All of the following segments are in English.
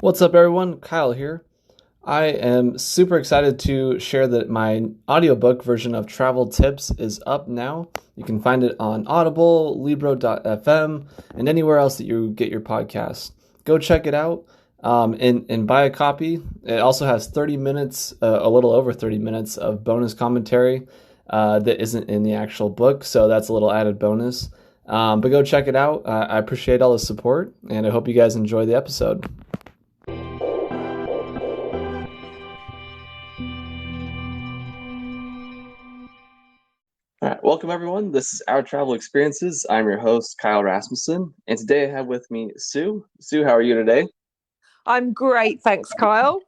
What's up, everyone? Kyle here. I am super excited to share that my audiobook version of Travel Tips is up now. You can find it on Audible, Libro.fm, and anywhere else that you get your podcasts. Go check it out and buy a copy. It also has 30 minutes, a little over 30 minutes of bonus commentary that isn't in the actual book, so that's a little added bonus. But go check it out. I appreciate all the support, and I hope you guys enjoy the episode. All right, welcome everyone. This is Our Travel Experiences. I'm your host, Kyle Rasmussen, and today I have with me Sue. Sue, how are you today? I'm great, thanks, Kyle.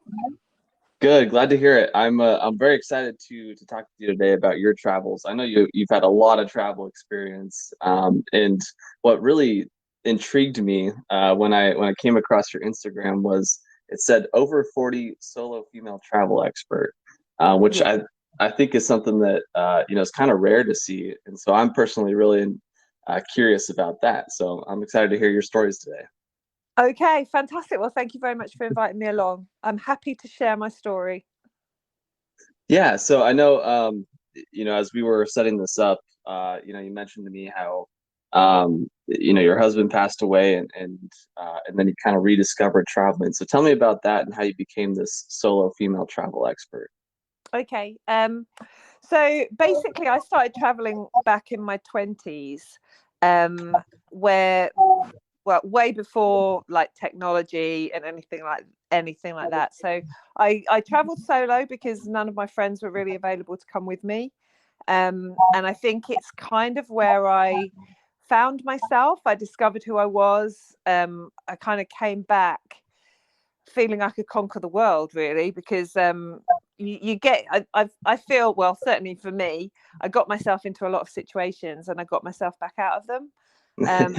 Good, glad to hear it. I'm very excited to talk to you today about your travels. I know you've had a lot of travel experience, and what really intrigued me when I came across your Instagram was it said over 40 solo female travel expert, which Yeah. I think is something that is kind of rare to see, and so I'm personally really curious about that. So I'm excited to hear your stories today. Okay, fantastic. Well, thank you very much for inviting me along. I'm happy to share my story. Yeah, so I know, as we were setting this up, you mentioned to me how, your husband passed away, and then you kind of rediscovered traveling. So tell me about that and how you became this solo female travel expert. Okay. So basically, I started traveling back in my 20s, where, well, way before like technology and anything like that. So I traveled solo because none of my friends were really available to come with me. And I think it's kind of where I found myself. I discovered who I was. I kind of came back feeling I could conquer the world, really, because you get, I feel, well, certainly for me, I got myself into a lot of situations and I got myself back out of them. Um,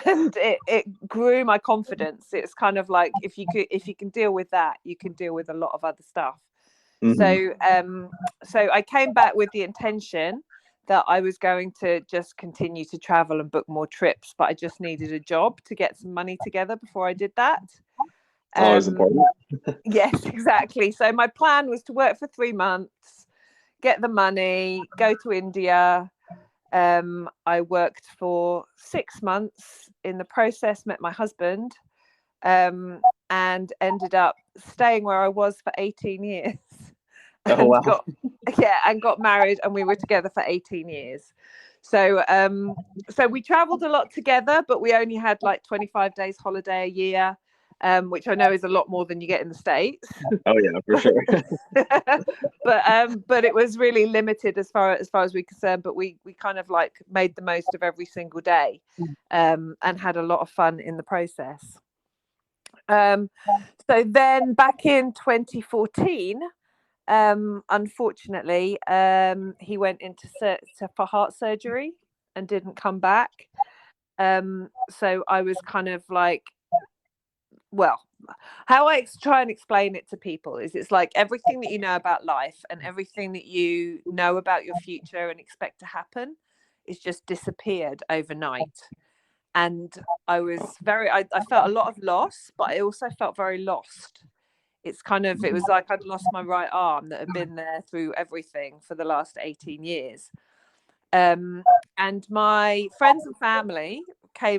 and it grew my confidence. It's kind of like if you can deal with that, you can deal with a lot of other stuff. Hmm. So I came back with the intention that I was going to just continue to travel and book more trips, but I just needed a job to get some money together before I did that. Always Um, important. yes, exactly. So my plan was to work for 3 months, get the money, go to India. I worked for 6 months. In the process, met my husband, um, and ended up staying where I was for 18 years. Oh, And wow. got married, and we were together for 18 years. So we traveled a lot together, but we only had like 25 days holiday a year, which I know is a lot more than you get in the States. Oh, yeah, for but sure. but it was really limited as far as we're concerned. But we kind of like made the most of every single day, and had a lot of fun in the process. Um, so then back in 2014, unfortunately, he went into for heart surgery and didn't come back. So I was kind of like, well, how I try and explain it to people is it's like everything that you know about life and everything that you know about your future and expect to happen is just disappeared overnight. And I felt a lot of loss, but I also felt very lost. It was like I'd lost my right arm that had been there through everything for the last 18 years. And my friends and family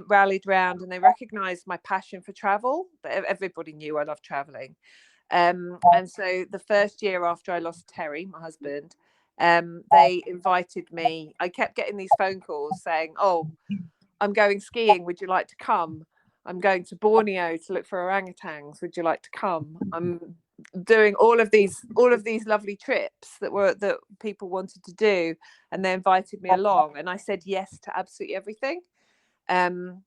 rallied round, and they recognized my passion for travel. Everybody knew I loved traveling. And so the first year after I lost Terry, my husband, they invited me. I kept getting these phone calls saying, "Oh, I'm going skiing. Would you like to come? I'm going to Borneo to look for orangutans. Would you like to come? I'm doing all of these lovely trips that people wanted to do, and they invited me along, and I said yes to absolutely everything. Um,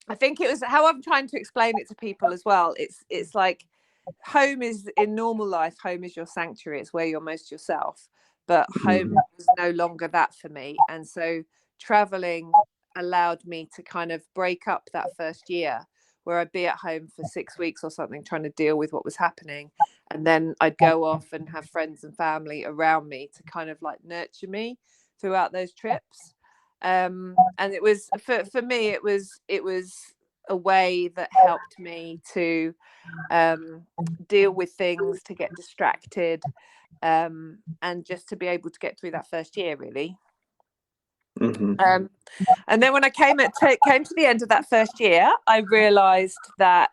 I think it was how I'm trying to explain it to people as well. It's like home is in normal life. Home is your sanctuary. It's where you're most yourself. But home was no longer that for me, and so traveling allowed me to kind of break up that first year where I'd be at home for 6 weeks or something trying to deal with what was happening, and then I'd go off and have friends and family around me to kind of like nurture me throughout those trips. And it was for me it was a way that helped me to deal with things, to get distracted, and just to be able to get through that first year, really. And then when I came to the end of that first year, I realized that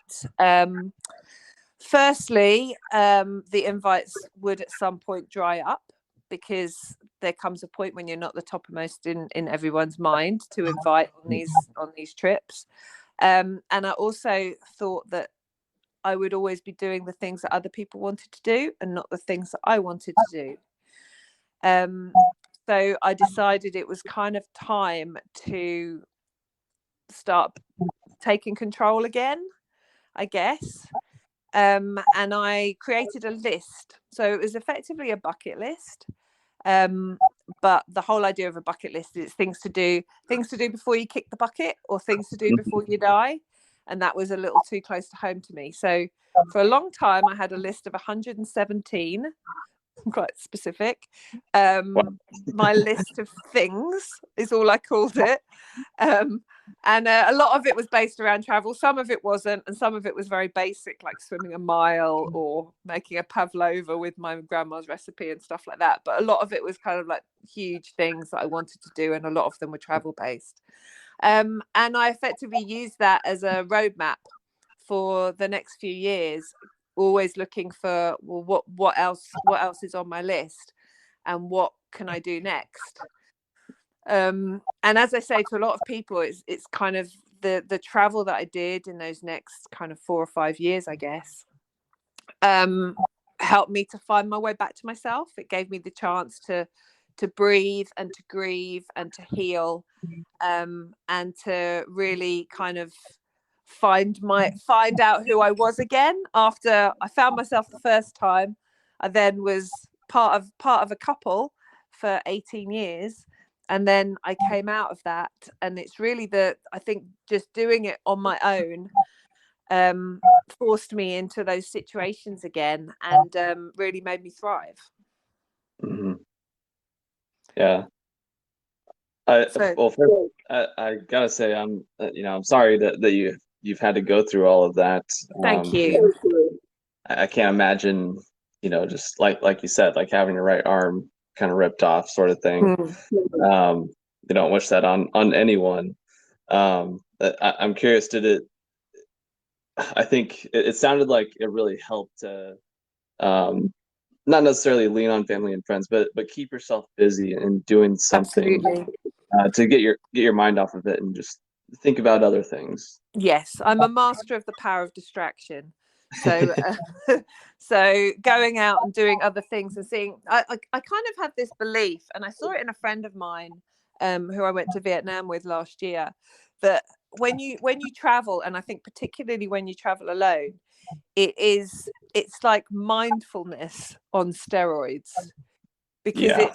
firstly, the invites would at some point dry up, because there comes a point when you're not the topmost in everyone's mind to invite on these trips. And I also thought that I would always be doing the things that other people wanted to do and not the things that I wanted to do. So I decided it was kind of time to start taking control again, I guess. And I created a list. So it was effectively a bucket list. But the whole idea of a bucket list is things to do before you kick the bucket, or things to do before you die. And that was a little too close to home to me. So for a long time, I had a list of 117, quite specific. My list of things is all I called it. And a lot of it was based around travel. Some of it wasn't, and some of it was very basic, like swimming a mile or making a pavlova with my grandma's recipe and stuff like that. But a lot of it was kind of like huge things that I wanted to do, and a lot of them were travel based. And I effectively used that as a roadmap for the next few years, always looking for, well, what else is on my list, and what can I do next. And as I say to a lot of people, it's kind of the travel that I did in those next kind of 4 or 5 years, I guess, helped me to find my way back to myself. It gave me the chance to breathe and to grieve and to heal, and to really kind of find out who I was again. After I found myself the first time, I then was part of a couple for 18 years. And then I came out of that, and it's really I think just doing it on my own forced me into those situations again, and really made me thrive. Yeah. I gotta say, I'm sorry that you've had to go through all of that. Thank you. I can't imagine, just like you said, like having your right arm kind of ripped off, sort of thing. You don't wish that on anyone. I'm curious, I think it sounded like it really helped to not necessarily lean on family and friends, but keep yourself busy and doing something to get your mind off of it and just think about other things. Yes, I'm a master of the power of distraction. So so going out and doing other things and seeing, I kind of have this belief, and I saw it in a friend of mine who I went to Vietnam with last year, that when you travel, and I think particularly when you travel alone, it's like mindfulness on steroids, because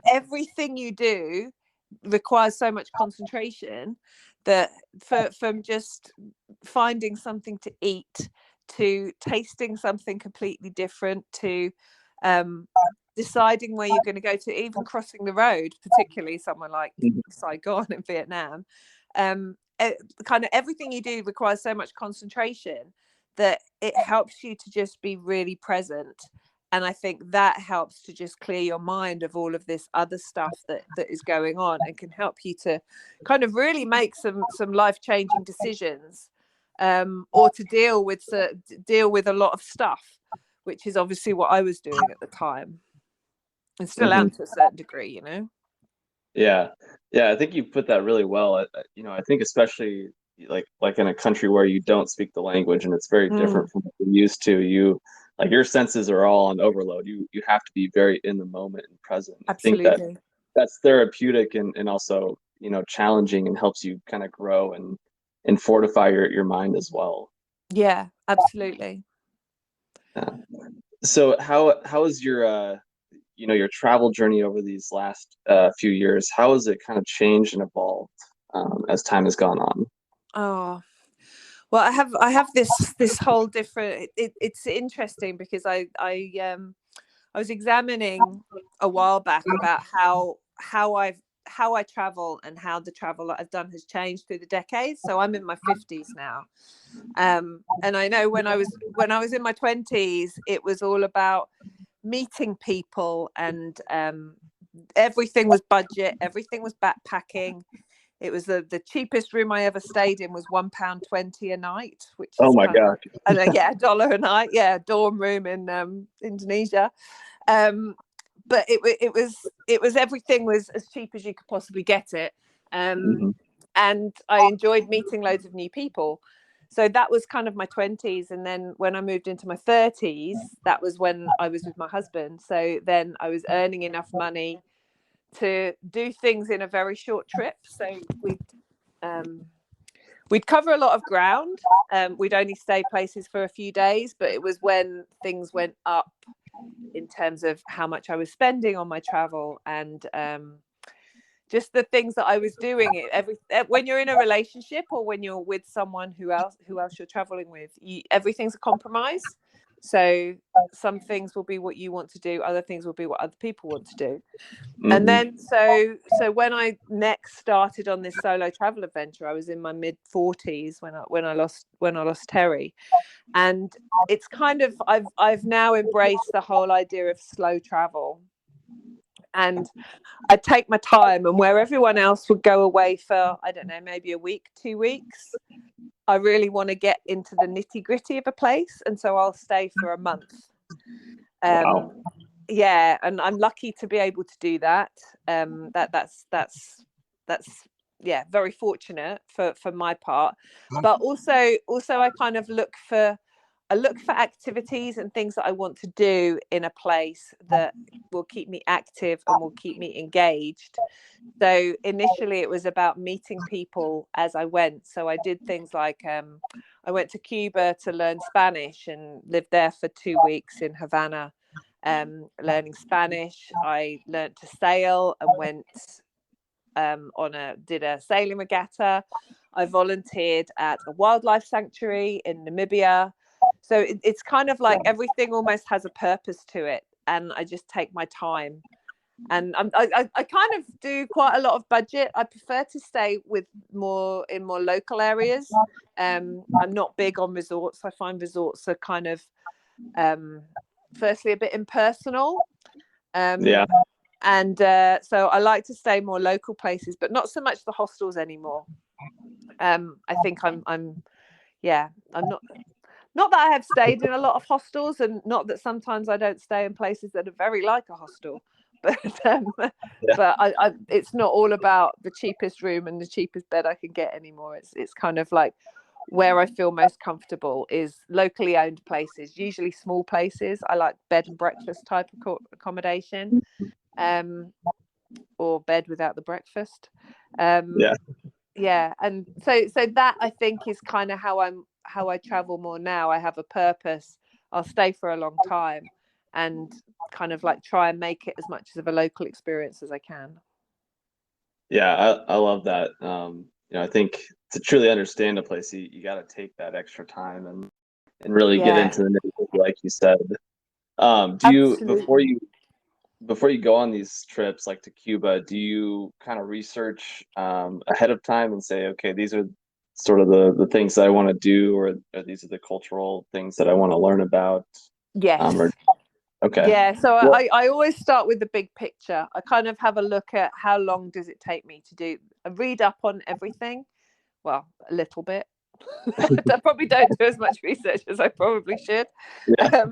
everything you do requires so much concentration, that from just finding something to eat, to tasting something completely different, to deciding where you're going to go, to even crossing the road, particularly somewhere like Saigon in Vietnam, kind of everything you do requires so much concentration that it helps you to just be really present. And I think that helps to just clear your mind of all of this other stuff that is going on, and can help you to kind of really make some life-changing decisions, or to deal with a lot of stuff, which is obviously what I was doing at the time, and still am to a certain degree, Yeah, I think you put that really well. I think especially like in a country where you don't speak the language and it's very different from what you're used to, like your senses are all on overload. You have to be very in the moment and present. Absolutely. I think that's therapeutic and also, challenging, and helps you kind of grow and fortify your mind as well. Yeah, absolutely. Yeah. So how is your your travel journey over these last few years? How has it kind of changed and evolved as time has gone on? Oh, well, I have this whole different. It's interesting because I was examining a while back about how I've how I travel and how the travel that I've done has changed through the decades. So I'm in my 50s now, and I know when I was in my 20s, it was all about meeting people, and everything was budget, everything was backpacking. It was the cheapest room I ever stayed in was £1.20 a night, which is Oh my God. yeah, $1 a night, yeah, dorm room in Indonesia. But it was everything was as cheap as you could possibly get it, and I enjoyed meeting loads of new people. So that was kind of my 20s, and then when I moved into my 30s, that was when I was with my husband. So then I was earning enough money to do things in a very short trip. So we'd cover a lot of ground. We'd only stay places for a few days, but it was when things went up in terms of how much I was spending on my travel, and just the things that I was doing. When you're in a relationship or when you're with someone who else you're traveling with, everything's a compromise. So some things will be what you want to do, other things will be what other people want to do. And then so when I next started on this solo travel adventure, I was in my mid 40s when I lost Terry. And it's kind of I've now embraced the whole idea of slow travel. And I take my time, and where everyone else would go away for, I don't know, maybe a week, 2 weeks, I really want to get into the nitty gritty of a place. And so I'll stay for a month. Wow. Yeah, and I'm lucky to be able to do that. That's yeah, very fortunate for my part. But also I kind of look for activities and things that I want to do in a place that will keep me active and will keep me engaged. So initially it was about meeting people as I went. So I did things like I went to Cuba to learn Spanish and lived there for 2 weeks in Havana, learning Spanish. I learned to sail and went did a sailing regatta. I volunteered at a wildlife sanctuary in Namibia. So it's kind of like everything almost has a purpose to it, and I just take my time. And I kind of do quite a lot of budget. I prefer to stay in more local areas. I'm not big on resorts. I find resorts are kind of firstly a bit impersonal. And so I like to stay more local places, but not so much the hostels anymore. I think I'm not that I have stayed in a lot of hostels, and not that sometimes I don't stay in places that are very like a hostel, but it's not all about the cheapest room and the cheapest bed I can get anymore. It's kind of like where I feel most comfortable is locally owned places, usually small places. I like bed and breakfast type of accommodation, or bed without the breakfast. Yeah, and so that I think is kind of how I travel more now. I have a purpose. I'll stay for a long time and kind of like try and make it as much of a local experience as I can. Yeah, I love that. I think to truly understand a place, you got to take that extra time and really get into the nitty-gritty, like you said. Do you before you go on these trips, like to Cuba, do you kind of research ahead of time and say, okay, these are sort of the things that I want to do, or these are the cultural things that I want to learn about? Yes. Okay. Yeah, so I always start with the big picture. I kind of have a look at how long does it take me to do. I read up on everything. Well, a little bit. I probably don't do as much research as I probably should. Yeah.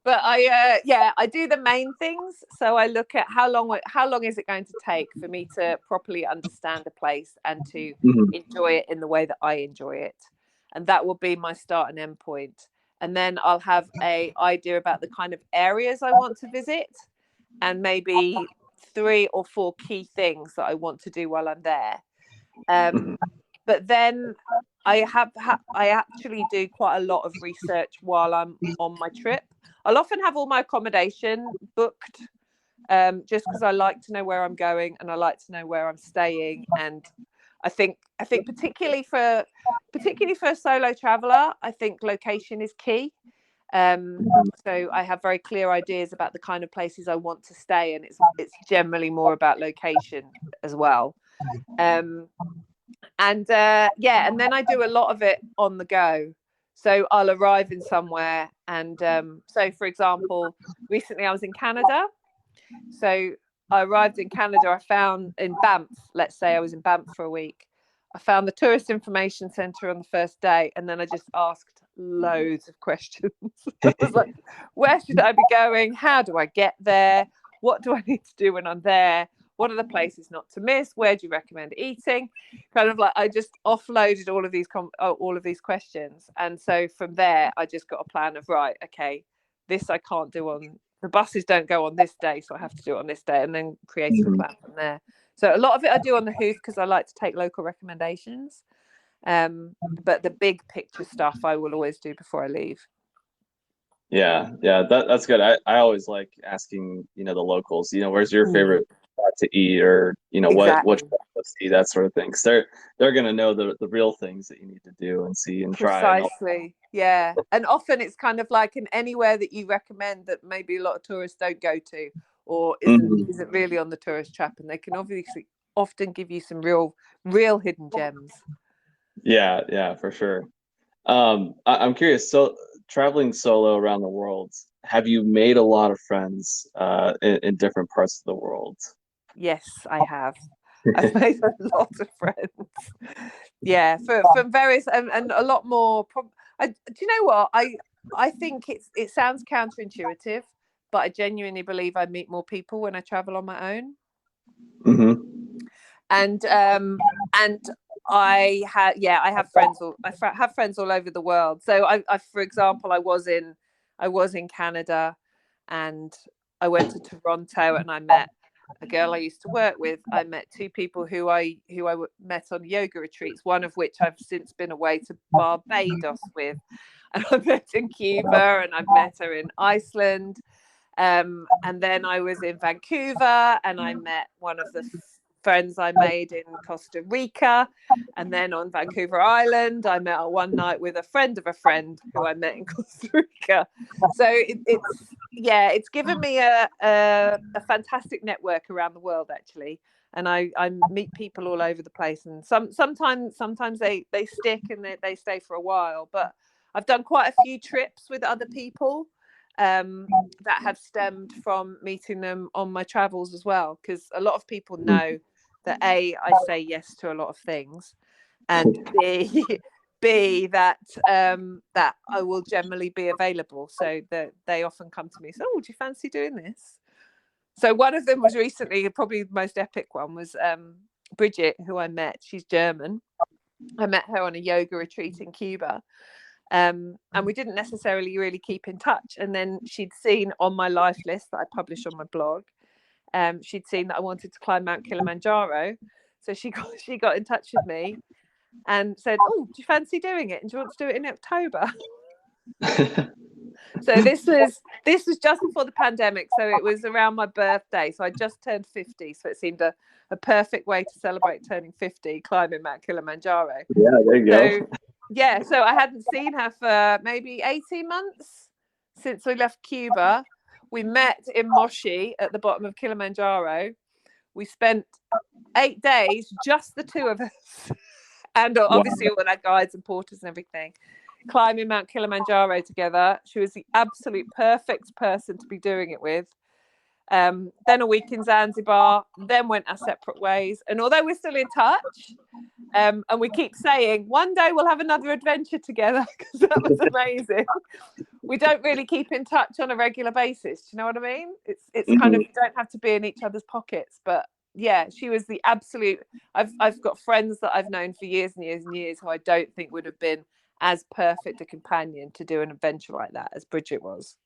But I do the main things. So I look at how long is it going to take for me to properly understand a place and to enjoy it in the way that I enjoy it. And that will be my start and end point. And then I'll have an idea about the kind of areas I want to visit, and maybe 3 or 4 key things that I want to do while I'm there. But then I actually do quite a lot of research while I'm on my trip. I'll often have all my accommodation booked, just because I like to know where I'm going and I like to know where I'm staying. And I think particularly for a solo traveler, I think location is key. So I have very clear ideas about the kind of places I want to stay, and it's generally more about location as well. And then I do a lot of it on the go. So I'll arrive in somewhere, and so for example, recently I was in Canada. So I arrived in Canada. I found in Banff, let's say I was in Banff for a week. I found the tourist information center on the first day, and then I just asked loads of questions. I was like, where should I be going? How do I get there? What do I need to do when I'm there? What are the places not to miss? Where do you recommend eating? Kind of like I just offloaded all of these questions. And so from there, I just got a plan of, right, okay, this I can't do on, the buses don't go on this day, so I have to do it on this day, and then create a plan from there. So a lot of it I do on the hoof because I like to take local recommendations. But the big picture stuff I will always do before I leave. Yeah, that's good. I always like asking, the locals, where's your favorite spot to eat, or Exactly. what to see, that sort of thing. 'Cause they're gonna know the real things that you need to do and see and try. Precisely. Yeah. And often it's kind of like in anywhere that you recommend that maybe a lot of tourists don't go to, or isn't really on the tourist trap, and they can obviously often give you some real hidden gems. Yeah, for sure. I'm curious. So, traveling solo around the world, have you made a lot of friends in different parts of the world? Yes, I have. I've made a lot of friends. Yeah, from various and a lot more. Do you know what? I think it sounds counterintuitive, but I genuinely believe I meet more people when I travel on my own. And I have friends all over the world. So I for example, I was in Canada, and I went to Toronto, and I met a girl I used to work with. I met two people who I met on yoga retreats, one of which I've since been away to Barbados with. And I met in Cuba, and I've met her in Iceland. And then I was in Vancouver, and I met one of the friends I made in Costa Rica. And then on Vancouver Island, I met one night with a friend of a friend who I met in Costa Rica. So it's given me a fantastic network around the world, actually. And I meet people all over the place, and sometimes they stick and they stay for a while. But I've done quite a few trips with other people that have stemmed from meeting them on my travels as well, because a lot of people know that I say yes to a lot of things, and B that I will generally be available, so that they often come to me, so, oh, do you fancy doing this? So one of them was recently, probably the most epic one was Bridget, who I met. She's German. I met her on a yoga retreat in Cuba. And we didn't necessarily really keep in touch. And then she'd seen on my life list that I publish on my blog, she'd seen that I wanted to climb Mount Kilimanjaro. So she got in touch with me and said, oh, do you fancy doing it? And do you want to do it in October? So this was just before the pandemic. So it was around my birthday. So I just turned 50. So it seemed a perfect way to celebrate turning 50, climbing Mount Kilimanjaro. Yeah, there you go. Yeah, so I hadn't seen her for maybe 18 months since we left Cuba. We met in Moshi at the bottom of Kilimanjaro. We spent 8 days, just the two of us, and obviously all our guides and porters and everything, climbing Mount Kilimanjaro together. She was the absolute perfect person to be doing it with. Then a week in Zanzibar, then went our separate ways. And although we're still in touch, and we keep saying one day we'll have another adventure together, because that was amazing, we don't really keep in touch on a regular basis. Do you know what I mean? It's kind of, you don't have to be in each other's pockets. But yeah, she was the absolute. I've got friends that I've known for years and years and years who I don't think would have been as perfect a companion to do an adventure like that as Bridget was.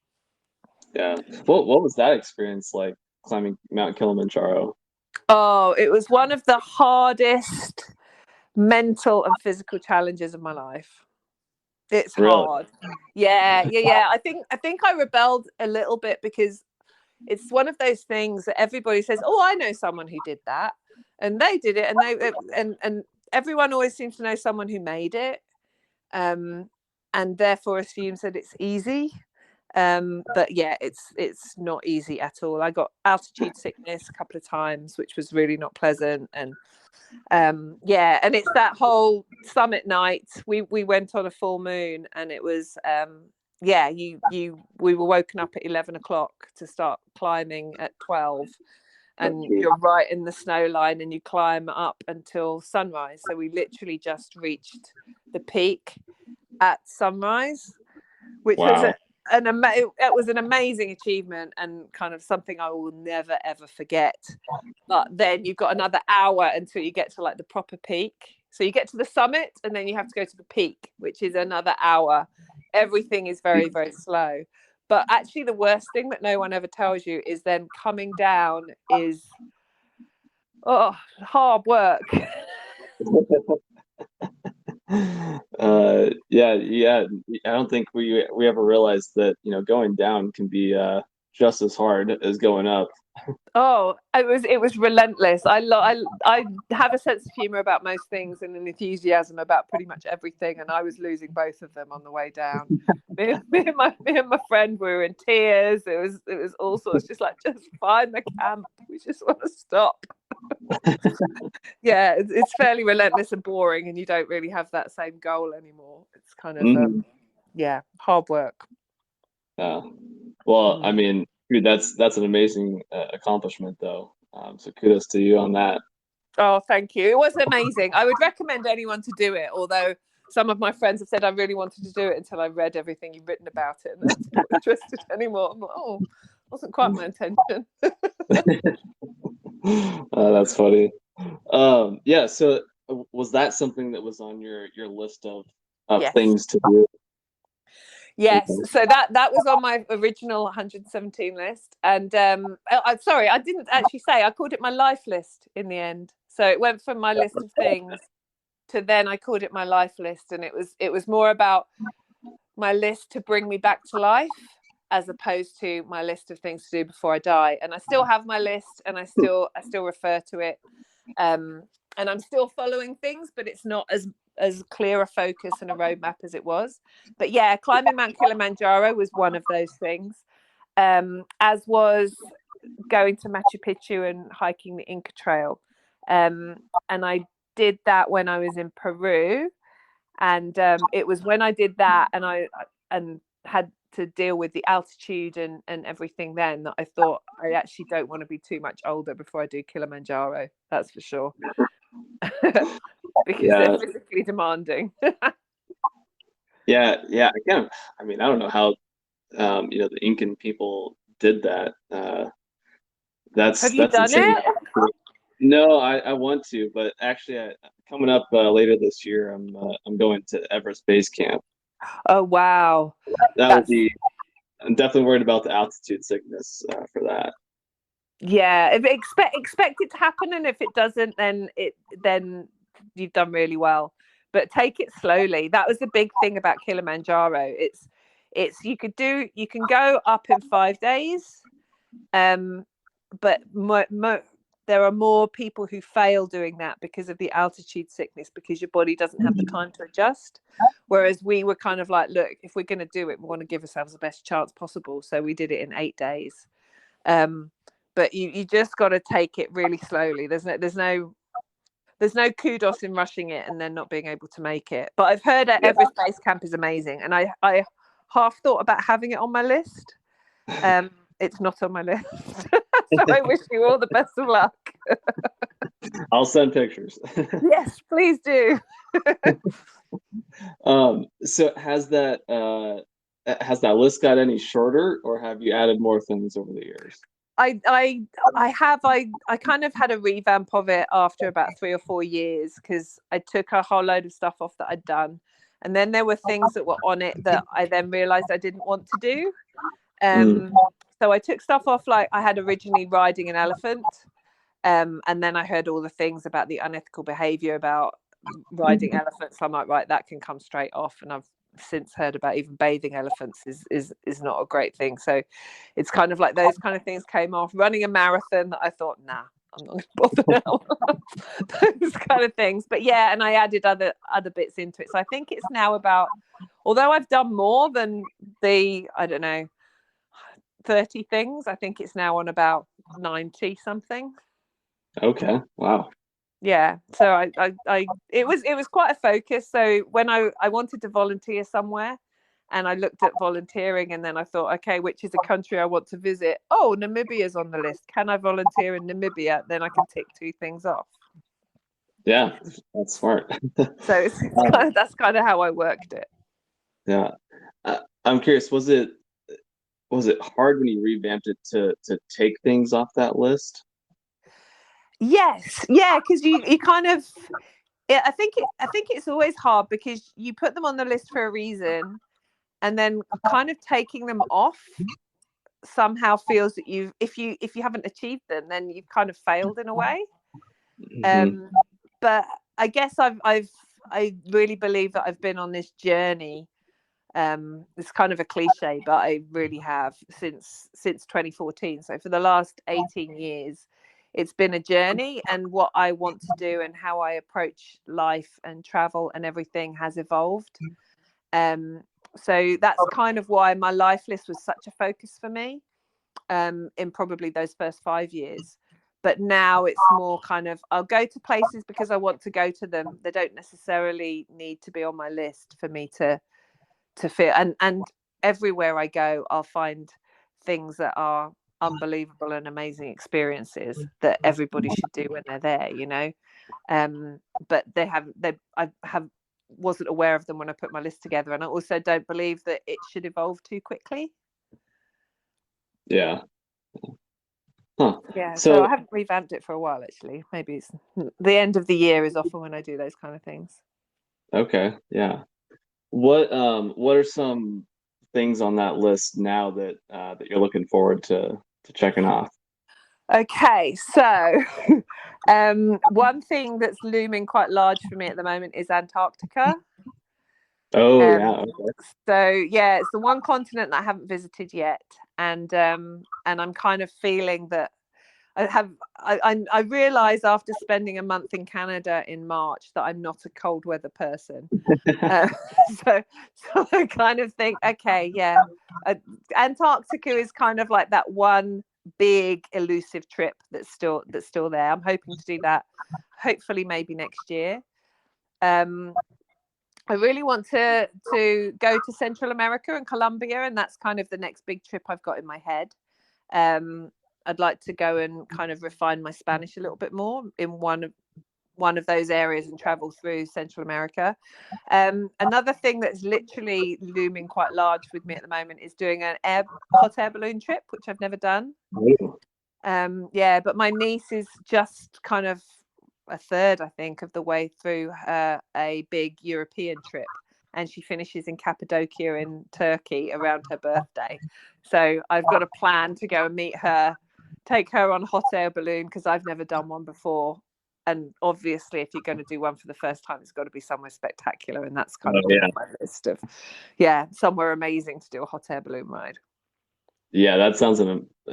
Yeah. What was that experience like, climbing Mount Kilimanjaro? Oh, it was one of the hardest mental and physical challenges of my life. It's hard. Yeah. I think I rebelled a little bit, because it's one of those things that everybody says, oh, I know someone who did that, and they did it, and everyone always seems to know someone who made it, and therefore assumes that it's easy. But yeah, it's not easy at all. I got altitude sickness a couple of times, which was really not pleasant. And yeah, and it's that whole summit night. We went on a full moon, and it was yeah, we were woken up at 11 o'clock to start climbing at 12, and you're right in the snow line, and you climb up until sunrise. So we literally just reached the peak at sunrise, which was it was an amazing achievement, and kind of something I will never ever forget. But then you've got another hour until you get to like the proper peak. So you get to the summit, and then you have to go to the peak, which is another hour. Everything is very, very slow. But actually, the worst thing that no one ever tells you is then coming down is hard work. Yeah. I don't think we ever realized that, you know, going down can be just as hard as going up. Oh, it was relentless. I have a sense of humor about most things and an enthusiasm about pretty much everything, and I was losing both of them on the way down. me and my friend were in tears. It was all sorts, just find the camp. We just want to stop. Yeah, it's fairly relentless and boring, and you don't really have that same goal anymore. It's kind of yeah, hard work. Well, I mean, dude, that's an amazing accomplishment, though. So kudos to you on that. Oh, thank you. It was amazing. I would recommend anyone to do it, although some of my friends have said I really wanted to do it until I read everything you've written about it, and I'm not interested anymore. I'm like, oh, wasn't quite my intention. That's funny. Yeah, so was that something that was on your list of Yes. things to do? Yes, so that was on my original 117 list, and I'm sorry, I didn't actually say, I called it my life list in the end. So it went from my list of things to then I called it my life list, and it was more about my list to bring me back to life, as opposed to my list of things to do before I die. And I still have my list, and I still refer to it, and I'm still following things, but it's not as clear a focus and a roadmap as it was. But yeah, climbing Mount Kilimanjaro was one of those things, as was going to Machu Picchu and hiking the Inca Trail. And I did that when I was in Peru, and it was when I did that and I had to deal with the altitude and everything then, that I thought I actually don't want to be too much older before I do Kilimanjaro, that's for sure. Because they're physically demanding. Yeah, I mean, I don't know how you know, the Incan people did that. Have you done insane. it? No, I want to, but actually, coming up later this year, I'm going to Everest Base Camp. Oh wow, would be. I'm definitely worried about the altitude sickness for that. Yeah, if expect it to happen, and if it doesn't, then you've done really well. But take it slowly. That was the big thing about Kilimanjaro. It's you can go up in 5 days, but there are more people who fail doing that because of the altitude sickness, because your body doesn't have the time to adjust. Whereas we were kind of like, look, if we're going to do it, we want to give ourselves the best chance possible. So we did it in 8 days. But you just got to take it really slowly. There's no kudos in rushing it and then not being able to make it. But I've heard that Everest Base Camp is amazing, and I half thought about having it on my list. It's not on my list. So I wish you all the best of luck. I'll send pictures. Yes, please do. So has that list got any shorter, or have you added more things over the years? I kind of had a revamp of it after about 3 or 4 years, because I took a whole load of stuff off that I'd done, and then there were things that were on it that I then realized I didn't want to do. So I took stuff off, like I had originally riding an elephant, and then I heard all the things about the unethical behavior about riding elephants. I'm like, right, that can come straight off. And I've since heard about even bathing elephants is not a great thing. So it's kind of like those kind of things came off. Running a marathon, that I thought, nah, I'm not going to bother now. Those kind of things. But yeah, and I added other bits into it. So I think it's now about, although I've done more than the, I don't know, 30 things. I think it's now on about 90 something. Okay. Wow. Yeah. So it was quite a focus. So when I wanted to volunteer somewhere, and I looked at volunteering, and then I thought, okay, which is a country I want to visit? Oh, Namibia's on the list. Can I volunteer in Namibia? Then I can tick 2 things off. Yeah, that's smart. So that's kind of how I worked it. Yeah. I'm curious, was it hard when you revamped it to take things off that list? Yes. Yeah, because you kind of, I think it's always hard because you put them on the list for a reason, and then kind of taking them off somehow feels that if you haven't achieved them, then you've kind of failed in a way. But I guess I really believe that I've been on this journey. It's kind of a cliche, but I really have since 2014. So for the last 18 years, it's been a journey, and what I want to do and how I approach life and travel and everything has evolved. So that's kind of why my life list was such a focus for me in probably those first 5 years. But now it's more kind of, I'll go to places because I want to go to them. They don't necessarily need to be on my list for me to feel. And everywhere I go, I'll find things that are unbelievable and amazing experiences that everybody should do when they're there, but I wasn't aware of them when I put my list together. And I also don't believe that it should evolve too quickly. Yeah. Huh. Yeah, so I haven't revamped it for a while, actually. Maybe it's the end of the year is often when I do those kind of things. Okay. Yeah. What are some things on that list now that that you're looking forward to checking off? Okay, so one thing that's looming quite large for me at the moment is Antarctica. Oh, yeah. Okay. So yeah, it's the one continent that I haven't visited yet, and I'm kind of feeling that I realize after spending a month in Canada in March that I'm not a cold weather person. So I kind of think, okay, yeah, Antarctica is kind of like that one big elusive trip that's still there. I'm hoping to do that, hopefully maybe next year. I really want to go to Central America and Colombia, and that's kind of the next big trip I've got in my head. I'd like to go and kind of refine my Spanish a little bit more in one of those areas and travel through Central America. Another thing that's literally looming quite large with me at the moment is doing an hot air balloon trip, which I've never done. Yeah, but my niece is just kind of a third, I think, of the way through a big European trip, and she finishes in Cappadocia in Turkey around her birthday. So I've got a plan to go and meet her, take her on a hot air balloon, because I've never done one before. And obviously, if you're going to do one for the first time, it's got to be somewhere spectacular. And that's kind of on my list of, somewhere amazing to do a hot air balloon ride. Yeah, that sounds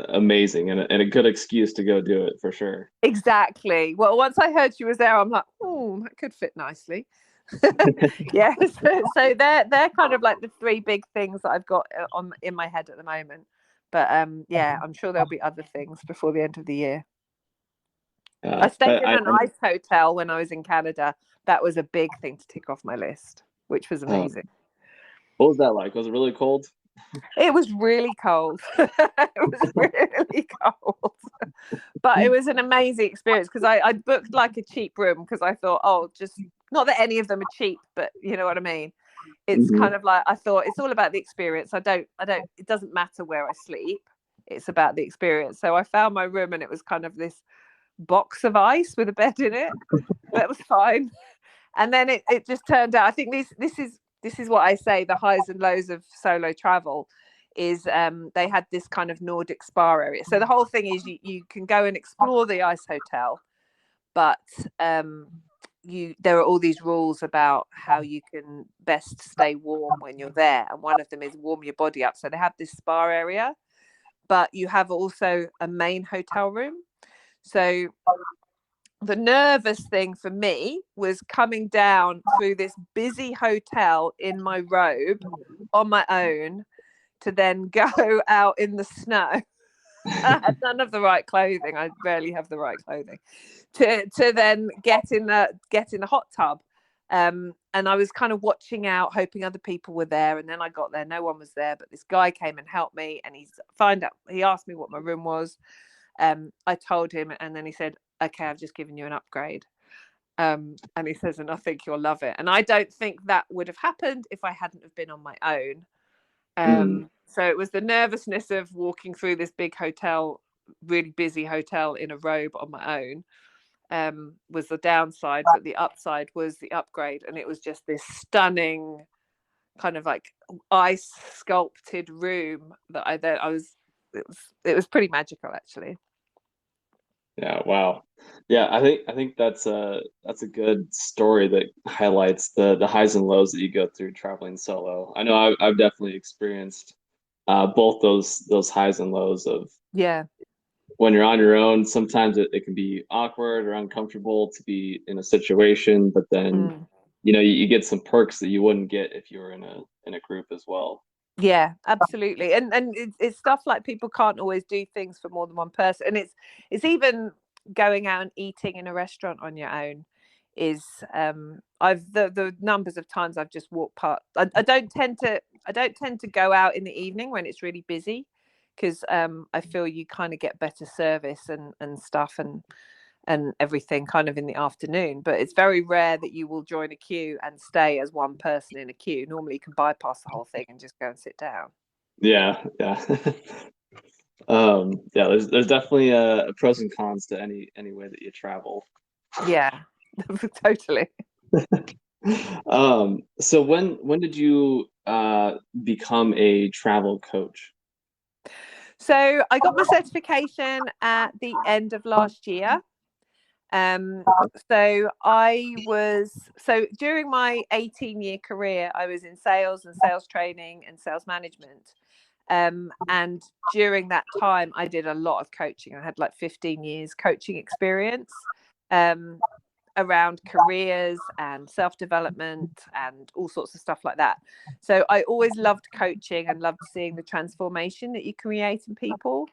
amazing and a good excuse to go do it for sure. Exactly. Well, once I heard she was there, I'm like, oh, that could fit nicely. Yeah. So they're kind of like the 3 big things that I've got in my head at the moment. But I'm sure there'll be other things before the end of the year. I stayed in an ice hotel when I was in Canada. That was a big thing to tick off my list, which was amazing. What was that like? Was it really cold? It was really cold. It was really cold. But it was an amazing experience, because I booked like a cheap room, because I thought, just not that any of them are cheap, but you know what I mean? It's kind of like, I thought it's all about the experience. It doesn't matter where I sleep. It's about the experience. So I found my room, and it was kind of this box of ice with a bed in it. That was fine. And then it just turned out, I think this is what I say, the highs and lows of solo travel is they had this kind of Nordic spa area. So the whole thing is you can go and explore the ice hotel, but there are all these rules about how you can best stay warm when you're there. And one of them is warm your body up. So they have this spa area, but you have also a main hotel room. So the nervous thing for me was coming down through this busy hotel in my robe on my own, to then go out in the snow. I had none of the right clothing. I rarely have the right clothing to then get in the hot tub. And I was kind of watching out, hoping other people were there. And then I got there, no one was there, but this guy came and helped me, and he asked me what my room was. I told him, and then he said, okay, I've just given you an upgrade. And he says, and I think you'll love it. And I don't think that would have happened if I hadn't have been on my own. So it was the nervousness of walking through this big hotel, really busy hotel in a robe on my own, was the downside, but the upside was the upgrade. And it was just this stunning kind of like ice sculpted room that it was pretty magical, actually. Yeah, wow. Yeah, I think that's a good story that highlights the highs and lows that you go through traveling solo. I know I've definitely experienced both those highs and lows of when you're on your own. Sometimes it can be awkward or uncomfortable to be in a situation, but then you get some perks that you wouldn't get if you were in a group as well. Yeah, absolutely. And it's stuff like people can't always do things for more than one person. And it's even going out and eating in a restaurant on your own is the numbers of times I've just walked past. I don't tend to go out in the evening when it's really busy, because I feel you kind of get better service and stuff and everything kind of in the afternoon. But it's very rare that you will join a queue and stay as one person in a queue. Normally you can bypass the whole thing and just go and sit down. Yeah. There's definitely a pros and cons to any way that you travel. Yeah. Totally. So when did you become a travel coach? So I got my certification at the end of last year. So during my 18-year career, I was in sales and sales training and sales management. And during that time, I did a lot of coaching. I had like 15 years coaching experience around careers and self-development and all sorts of stuff like that. So I always loved coaching and loved seeing the transformation that you create in people.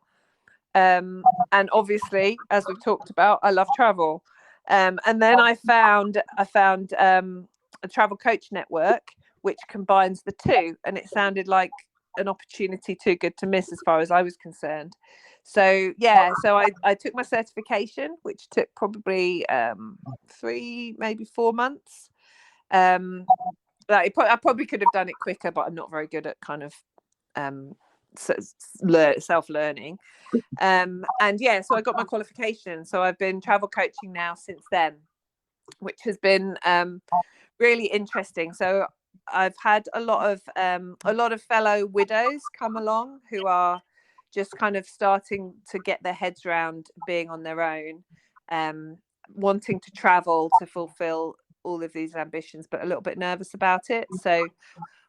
And obviously, as we've talked about, I love travel. And then I found a travel coach network, which combines the two. And it sounded like an opportunity too good to miss as far as I was concerned. So I took my certification, which took probably 3, maybe 4 months. I probably could have done it quicker, but I'm not very good at kind of self-learning. So I got my qualification. So I've been travel coaching now since then, which has been really interesting. So I've had a lot of fellow widows come along who are just kind of starting to get their heads around being on their own, wanting to travel to fulfill all of these ambitions, but a little bit nervous about it. So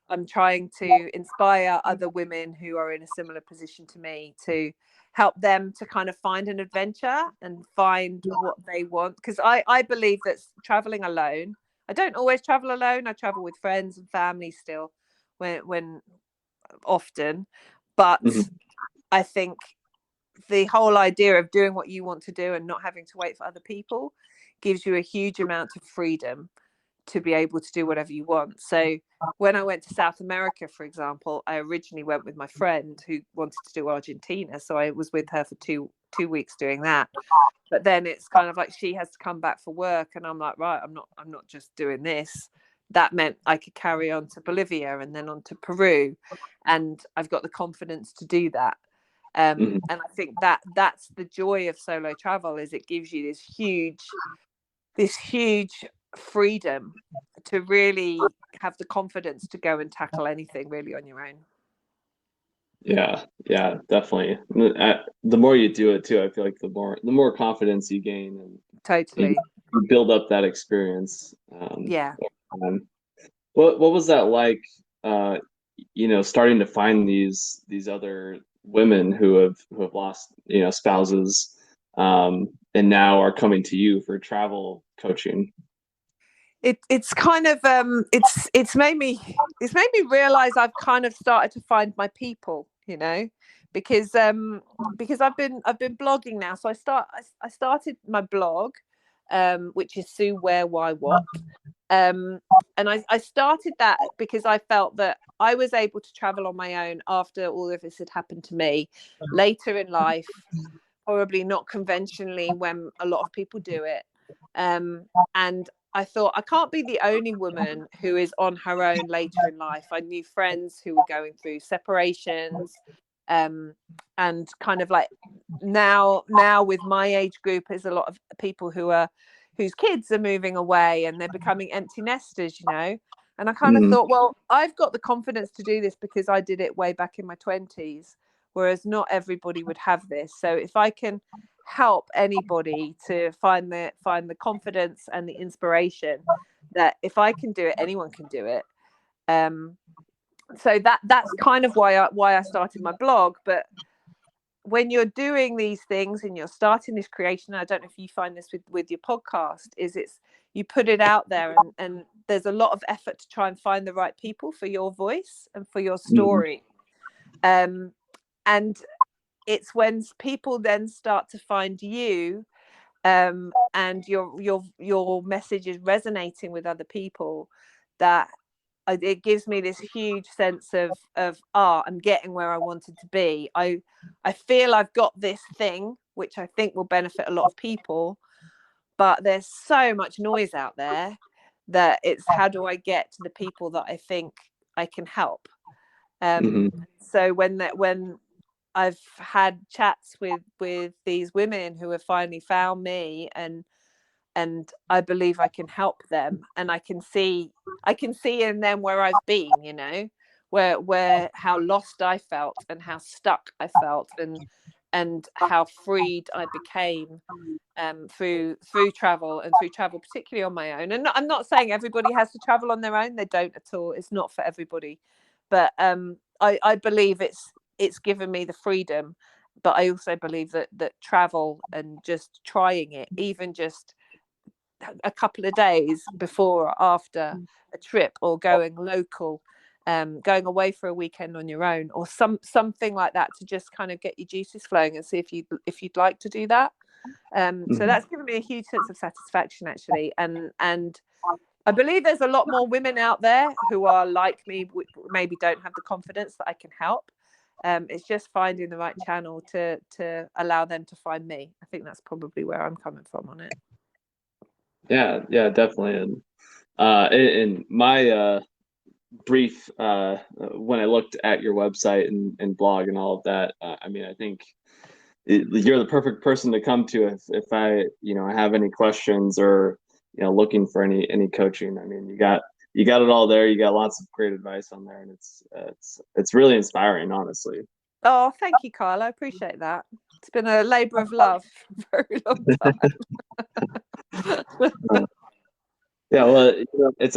I'm trying to inspire other women who are in a similar position to me to help them to kind of find an adventure and find what they want. Because I believe that traveling alone, I don't always travel alone. I travel with friends and family still when often. But I think the whole idea of doing what you want to do and not having to wait for other people gives you a huge amount of freedom to be able to do whatever you want. So when I went to South America, for example, I originally went with my friend who wanted to do Argentina. So I was with her for two weeks doing that. But then it's kind of like she has to come back for work. And I'm like, right, I'm not just doing this. That meant I could carry on to Bolivia and then on to Peru. And I've got the confidence to do that. And I think that's the joy of solo travel, is it gives you this huge freedom to really have the confidence to go and tackle anything really on your own. Yeah, definitely. The more you do it too, I feel like the more confidence you gain, and totally you build up that experience. What was that like? Starting to find these other women who have lost spouses, and now are coming to you for travel coaching. it's kind of it's made me realize I've kind of started to find my people, you know, because I've been blogging now. So I started my blog, which is Sue Where Why What. And I started that because I felt that I was able to travel on my own after all of this had happened to me later in life, probably not conventionally when a lot of people do it. And I thought, I can't be the only woman who is on her own later in life. I knew friends who were going through separations, and kind of like now with my age group, there's a lot of people whose kids are moving away and they're becoming empty nesters, you know. And I kind of thought, well, I've got the confidence to do this because I did it way back in my 20s, whereas not everybody would have this. So if I can help anybody to find the confidence and the inspiration that if I can do it, anyone can do it. So that's kind of why I started my blog. But when you're doing these things and you're starting this creation, I don't know if you find this with your podcast, you put it out there and there's a lot of effort to try and find the right people for your voice and for your story. And it's when people then start to find you, and your message is resonating with other people, that it gives me this huge sense of I'm getting where I wanted to be. I feel I've got this thing which I think will benefit a lot of people, but there's so much noise out there that it's how do I get to the people that I think I can help. So when I've had chats with these women who have finally found me, and I believe I can help them, and I can see in them where I've been, you know, where how lost I felt and how stuck I felt, and how freed I became through travel, and through travel particularly on my own. And I'm not saying everybody has to travel on their own, they don't at all, it's not for everybody, but I believe it's given me the freedom. But I also believe that travel and just trying it, even just a couple of days before or after a trip, or going local, going away for a weekend on your own, or something like that, to just kind of get your juices flowing and see if you'd like to do that. So that's given me a huge sense of satisfaction, actually. And I believe there's a lot more women out there who are like me, maybe don't have the confidence that I can help. It's just finding the right channel to allow them to find me. I think that's probably where I'm coming from on it. Yeah, definitely. And in my brief, when I looked at your website and blog and all of that, I mean, I think you're the perfect person to come to if I, you know, have any questions, or, you know, looking for any coaching. I mean, you got it all there. You got lots of great advice on there, and it's really inspiring, honestly. Oh, thank you, Kyle. I appreciate that. It's been a labor of love for a very long time. Yeah, well, you know, I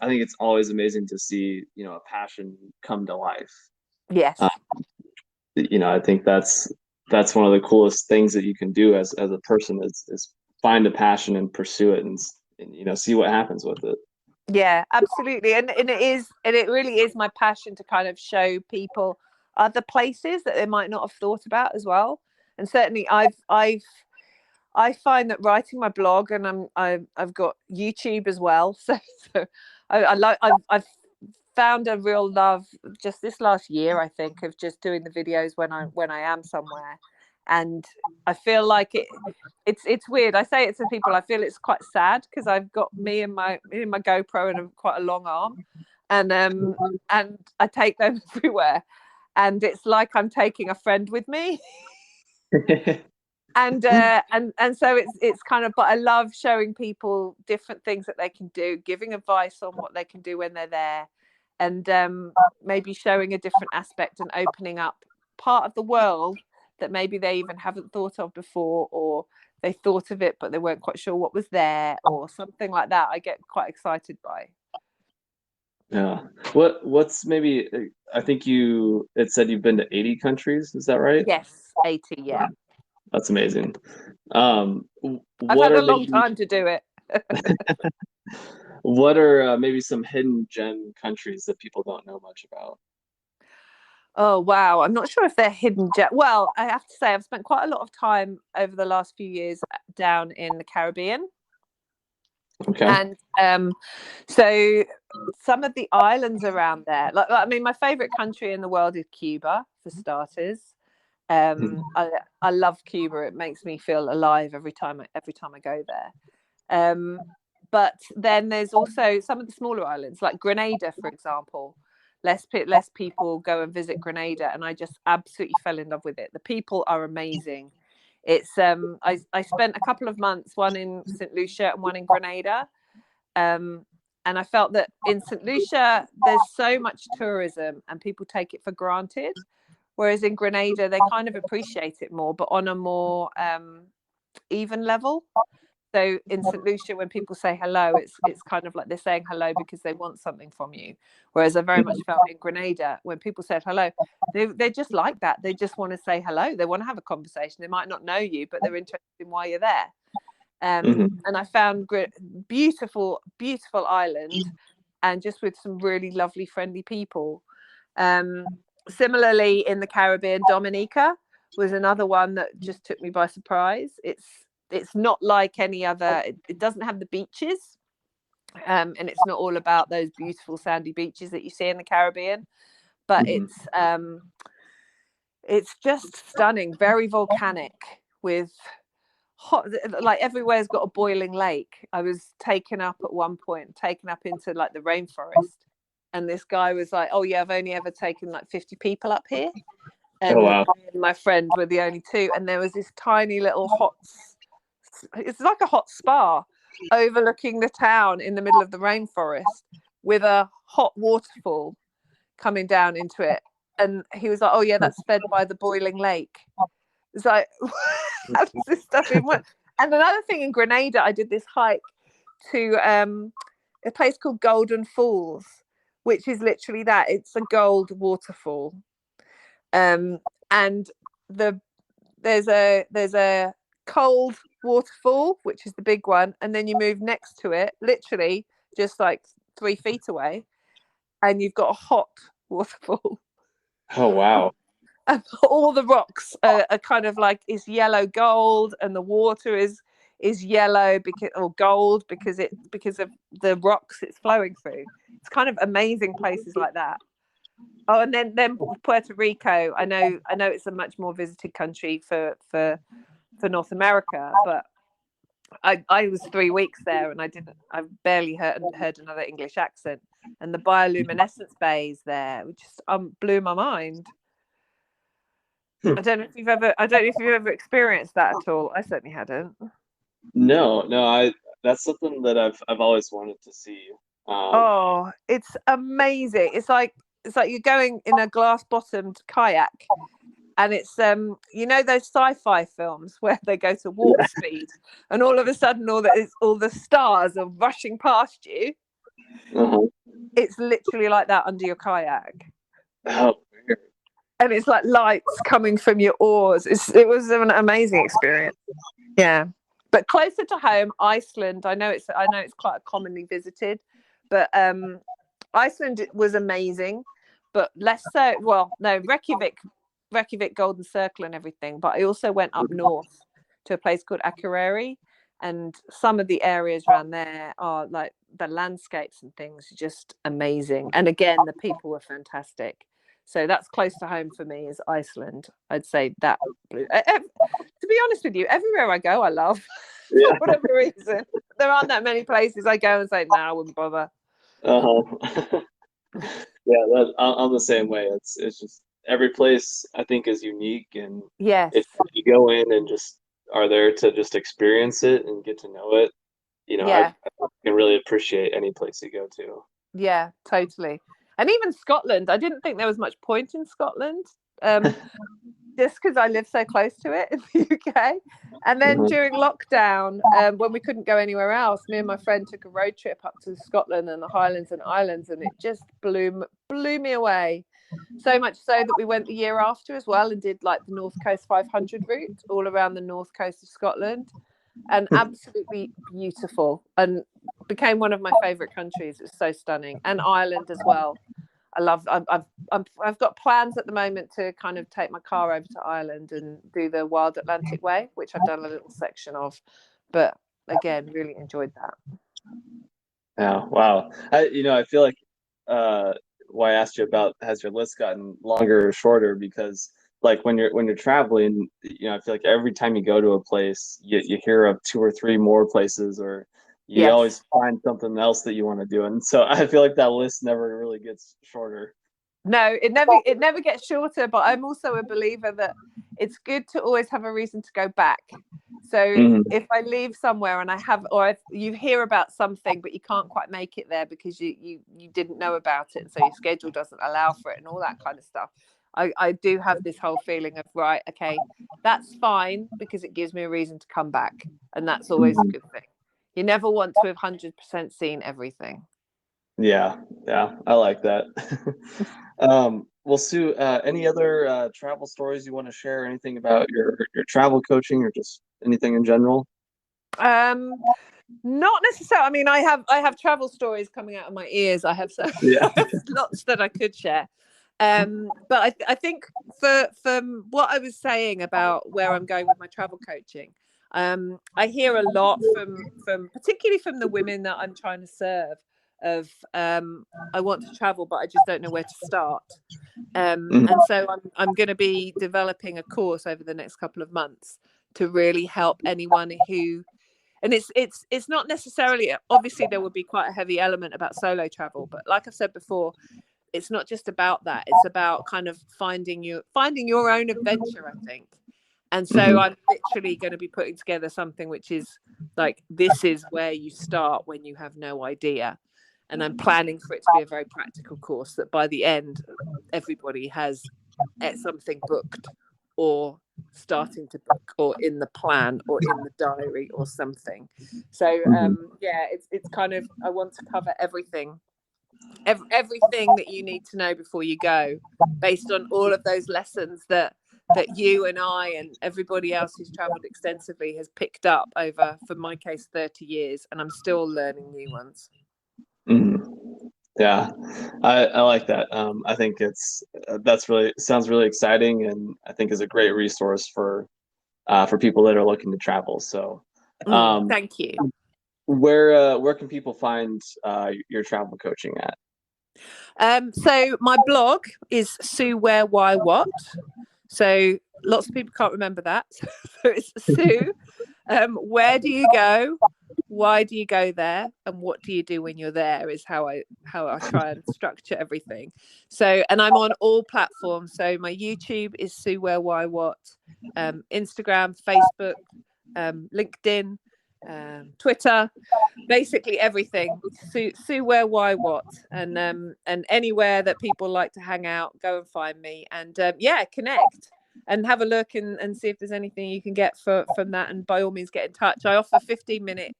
think it's always amazing to see, you know, a passion come to life. Yes. You know, I think that's one of the coolest things that you can do as a person, is find a passion and pursue it, and you know, see what happens with it. Yeah, absolutely. And it really is my passion to kind of show people other places that they might not have thought about as well. And certainly I find that writing my blog, and I've got YouTube as well. So I've found a real love just this last year, I think, of just doing the videos when I am somewhere. And I feel like it's weird. I say it to people, I feel it's quite sad because I've got me and my GoPro and quite a long arm, and I take them everywhere, and it's like I'm taking a friend with me. And so it's kind of, but I love showing people different things that they can do, giving advice on what they can do when they're there, and maybe showing a different aspect and opening up part of the world that maybe they even haven't thought of before, or they thought of it but they weren't quite sure what was there, or something like that. I get quite excited by. Yeah. What's maybe, I think it said you've been to 80 countries, is that right? Yes, 80, yeah. That's amazing. I've had a long time to do it. What are maybe some hidden gem countries that people don't know much about? Oh wow, I'm not sure if they're hidden gem. Well, I have to say I've spent quite a lot of time over the last few years down in the Caribbean. Okay. And so some of the islands around there, I mean, my favorite country in the world is Cuba, for starters. I love Cuba. It makes me feel alive every time I go there. But then there's also some of the smaller islands, like Grenada, for example. Less people go and visit Grenada, and I just absolutely fell in love with it. The people are amazing. It's I spent a couple of months, one in St. Lucia and one in Grenada. And I felt that in St. Lucia, there's so much tourism and people take it for granted. Whereas in Grenada, they kind of appreciate it more, but on a more even level. So in St. Lucia, when people say hello, it's kind of like they're saying hello because they want something from you. Whereas I very much felt in Grenada, when people said hello, they're just like that. They just want to say hello. They want to have a conversation. They might not know you, but they're interested in why you're there. And I found beautiful island, and just with some really lovely, friendly people. Similarly, in the Caribbean, Dominica was another one that just took me by surprise. It's not like any other. It doesn't have the beaches, and it's not all about those beautiful sandy beaches that you see in the Caribbean. But it's just stunning, very volcanic, with hot, like everywhere's got a boiling lake. I was taken up at one point, taken up into like the rainforest, and this guy was like, "Oh yeah, I've only ever taken like 50 people up here." And wow. me and my friend were the only two, and there was this tiny little it's like a hot spa overlooking the town in the middle of the rainforest with a hot waterfall coming down into it. And he was like, "Oh yeah, that's fed by the boiling lake." It's like, how does this stuff even work? And another thing, in Grenada, I did this hike to a place called Golden Falls, which is literally that. It's a gold waterfall. And there's a cold waterfall, which is the big one, and then you move next to it, literally just like 3 feet away, and you've got a hot waterfall. Oh wow. And all the rocks are kind of like is yellow gold, and the water is yellow or gold because of the rocks it's flowing through. It's kind of amazing places like that. Oh, and then Puerto Rico. I know it's a much more visited country for North America, but I was 3 weeks there, and I barely heard another English accent. And the bioluminescence bays there just blew my mind. I don't know if you've ever experienced that at all. I certainly hadn't. No, that's something that I've always wanted to see. Oh, it's amazing. It's like you're going in a glass-bottomed kayak, and it's those sci-fi films where they go to warp speed, and all of a sudden all the stars are rushing past you. It's literally like that under your kayak. Oh, weird. And it's like lights coming from your oars. It was an amazing experience. Yeah. But closer to home, Iceland. I know it's quite commonly visited, but Iceland was amazing, but less so. Well, no, Reykjavik, Golden Circle, and everything. But I also went up north to a place called Akureyri, and some of the areas around there are like the landscapes and things are just amazing. And again, the people were fantastic. So that's close to home for me, is Iceland. I'd say that. To be honest with you, everywhere I go, I love. Yeah. For whatever reason, there aren't that many places I go and say, "No, I wouldn't bother." Yeah, I'm the same way. It's just every place I think is unique, and yes, if you go in and just are there to just experience it and get to know it, I can really appreciate any place you go to. Yeah, totally. And even Scotland, I didn't think there was much point in Scotland, just because I live so close to it in the UK. And then during lockdown, when we couldn't go anywhere else, me and my friend took a road trip up to Scotland and the Highlands and Islands, and it just blew me away. So much so that we went the year after as well and did like the North Coast 500 route all around the north coast of Scotland. and absolutely beautiful, and became one of my favorite countries. It's so stunning. And Ireland as well. I've got plans at the moment to kind of take my car over to Ireland and do the Wild Atlantic Way, which I've done a little section of, but again, really enjoyed that. Yeah, wow. I feel like why I asked you about has your list gotten longer or shorter, because like when you're traveling, I feel like every time you go to a place, you hear of two or three more places, or you Yes. always find something else that you want to do. And so I feel like that list never really gets shorter. No, it never gets shorter, but I'm also a believer that it's good to always have a reason to go back. So if I leave somewhere and if you hear about something but you can't quite make it there because you didn't know about it, and so your schedule doesn't allow for it and all that kind of stuff, I do have this whole feeling of, right, okay, that's fine, because it gives me a reason to come back, and that's always a good thing. You never want to have 100% seen everything. Yeah, I like that. Well, Sue, any other travel stories you want to share? Anything about your travel coaching, or just anything in general? Not necessarily. I mean, I have travel stories coming out of my ears. I have lots that I could share. But I think for what I was saying about where I'm going with my travel coaching, I hear a lot from particularly from the women that I'm trying to serve, of I want to travel, but I just don't know where to start. And so I'm going to be developing a course over the next couple of months to really help anyone who, and it's not necessarily, obviously there will be quite a heavy element about solo travel, but like I've said before, it's not just about that. It's about kind of finding your own adventure, I think. And so I'm literally going to be putting together something which is like, this is where you start when you have no idea. And I'm planning for it to be a very practical course, that by the end, everybody has something booked, or starting to book, or in the plan, or in the diary, or something. So it's kind of, I want to cover everything that you need to know before you go, based on all of those lessons that you and I and everybody else who's traveled extensively has picked up over, for my case, 30 years, and I'm still learning new ones. Yeah, I like that. I think sounds really exciting, and I think is a great resource for people that are looking to travel. So thank you. Where can people find your travel coaching at? So my blog is Sue Where Why What. So lots of people can't remember that. So it's Sue. Where do you go? Why do you go there? And what do you do when you're there? Is how I try and structure everything. So, and I'm on all platforms. So my YouTube is Sue Where Why What. Instagram, Facebook, LinkedIn, Twitter, basically everything. Sue Where Why What. And anywhere that people like to hang out, go and find me, and connect and have a look and see if there's anything you can get from that. And by all means, get in touch. I offer 15-minute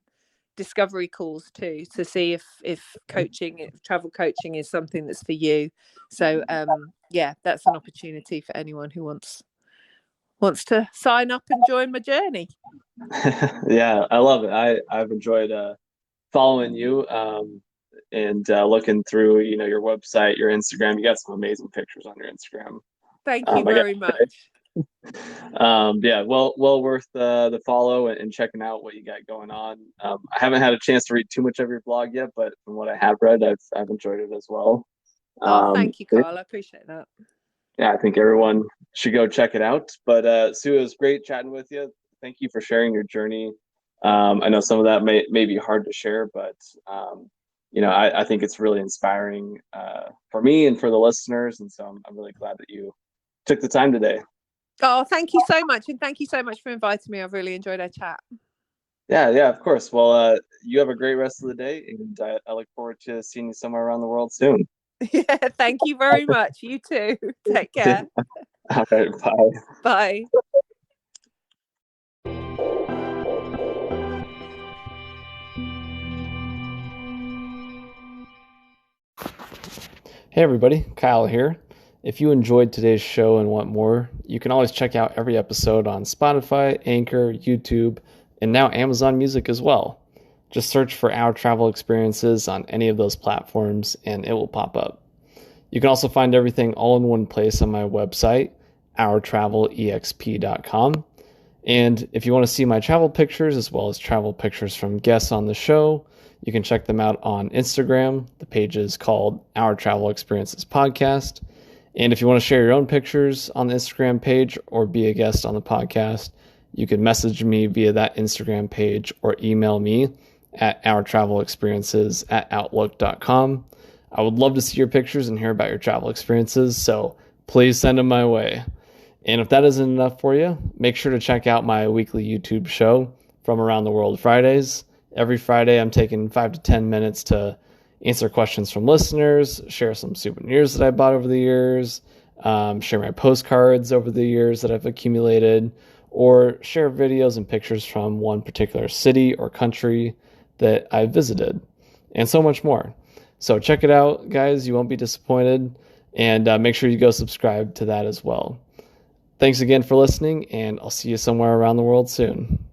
discovery calls too, to see if travel coaching is something that's for you. So that's an opportunity for anyone who wants to sign up and join my journey. Yeah, I love it. I've enjoyed following you and looking through your website, your Instagram. You got some amazing pictures on your Instagram. Thank you very much. Well worth the follow and checking out what you got going on. I haven't had a chance to read too much of your blog yet, but from what I have read, I've enjoyed it as well. Thank you, Carl. I appreciate that. Yeah, I think everyone should go check it out. But Sue, it was great chatting with you. Thank you for sharing your journey. I know some of that may be hard to share, but I think it's really inspiring for me and for the listeners, and so I'm really glad that you took the time today. Oh, thank you so much. And thank you so much for inviting me. I've really enjoyed our chat. Yeah, of course. Well, you have a great rest of the day, and I look forward to seeing you somewhere around the world soon. Yeah, thank you very much. You too. Take care. All right, bye. Bye. Hey everybody, Kyle here. If you enjoyed today's show and want more, you can always check out every episode on Spotify, Anchor, YouTube, and now Amazon Music as well. Just search for Our Travel Experiences on any of those platforms and it will pop up. You can also find everything all in one place on my website, ourtravelexp.com. And if you want to see my travel pictures as well as travel pictures from guests on the show, you can check them out on Instagram. The page is called Our Travel Experiences Podcast. And if you want to share your own pictures on the Instagram page or be a guest on the podcast, you can message me via that Instagram page or email me at ourtravelexperiences@outlook.com. I would love to see your pictures and hear about your travel experiences, so please send them my way. And if that isn't enough for you, make sure to check out my weekly YouTube show, From Around the World Fridays. Every Friday, I'm taking 5 to 10 minutes to answer questions from listeners, share some souvenirs that I bought over the years, share my postcards over the years that I've accumulated, or share videos and pictures from one particular city or country that I visited, and so much more. So check it out, guys. You won't be disappointed. And make sure you go subscribe to that as well. Thanks again for listening, and I'll see you somewhere around the world soon.